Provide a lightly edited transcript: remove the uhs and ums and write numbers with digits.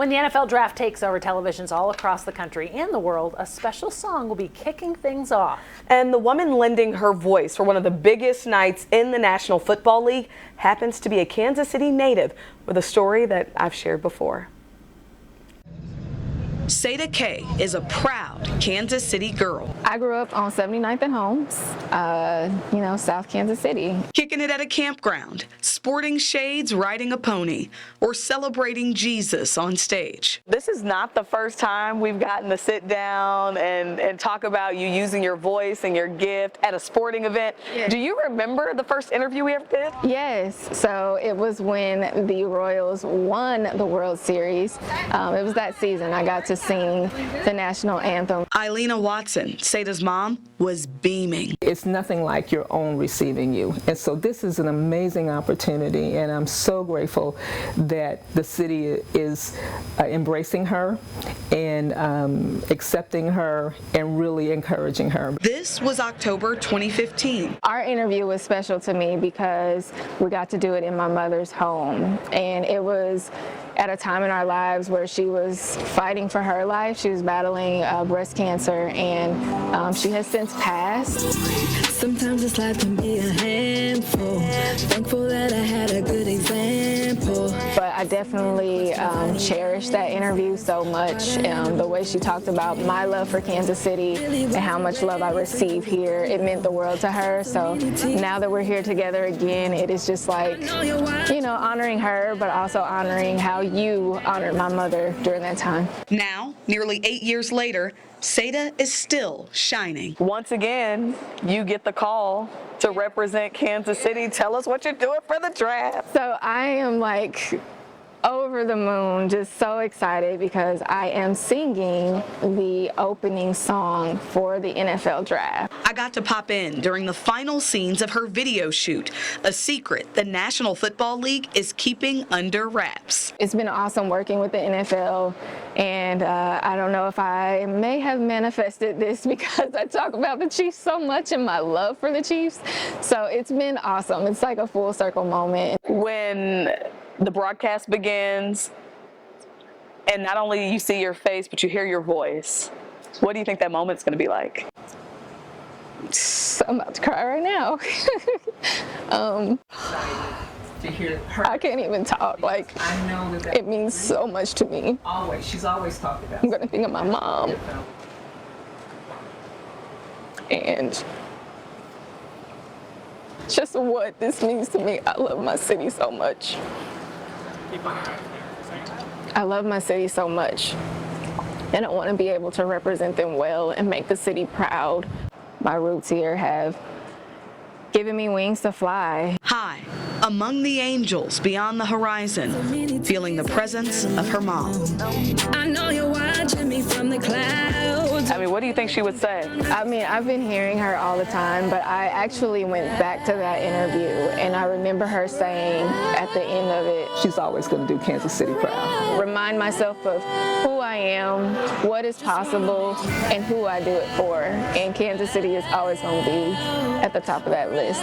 When the NFL draft takes over televisions all across the country and the world, a special song will be kicking things off. And the woman lending her voice for one of the biggest nights in the National Football League happens to be a Kansas City native with a story that I've shared before. Sada K is a proud Kansas City girl. I grew up on 79th and Holmes, South Kansas City. Kicking it at a campground, sporting shades, riding a pony, or celebrating Jesus on stage. This is not the first time we've gotten to sit down and talk about you using your voice and your gift at a sporting event. Yes. Do you remember the first interview we ever did? Yes, so it was when the Royals won the World Series. It was that season I got to sing the national anthem. Eilina Watson, Sada's mom, was beaming. It's nothing like your own receiving you. And so this is an amazing opportunity, and I'm so grateful that the city is embracing her and accepting her and really encouraging her. This was October 2015. Our interview was special to me because we got to do it in my mother's home, and it was at a time in our lives where she was fighting for her life. She was battling breast cancer, and she has since passed. Sometimes this life can be a handful. Thankful that I had a good example. But I definitely cherished that interview so much. The way she talked about my love for Kansas City and how much love I receive here, it meant the world to her. So now that we're here together again, it is just like, honoring her, but also honoring how you honored my mother during that time. Now, nearly 8 years later, Sada is still shining. Once again, you get the call to represent Kansas City. Tell us what you're doing for the draft. So I am over the moon, just so excited because I am singing the opening song for the NFL draft. I got to pop in during the final scenes of her video shoot, a secret the National Football League is keeping under wraps. It's been awesome working with the NFL, and I don't know if I may have manifested this because I talk about the Chiefs so much and my love for the Chiefs. So it's been awesome. It's like a full circle moment. When the broadcast begins, and not only you see your face, but you hear your voice, what do you think that moment's going to be like? I'm about to cry right now. To hear her. I can't even talk. I know that it means so much to me. Always. She's always talked about. I'm going to think of my mom. And just what this means to me. I love my city so much. I love my city so much, and I want to be able to represent them well and make the city proud. My roots here have given me wings to fly. High, among the angels beyond the horizon, feeling the presence of her mom. I know you're watching me from the clouds. What do you think she would say? I've been hearing her all the time, but I actually went back to that interview, and I remember her saying at the end of it, she's always going to do Kansas City proud. Remind myself of who I am, what is possible, and who I do it for. And Kansas City is always going to be at the top of that list.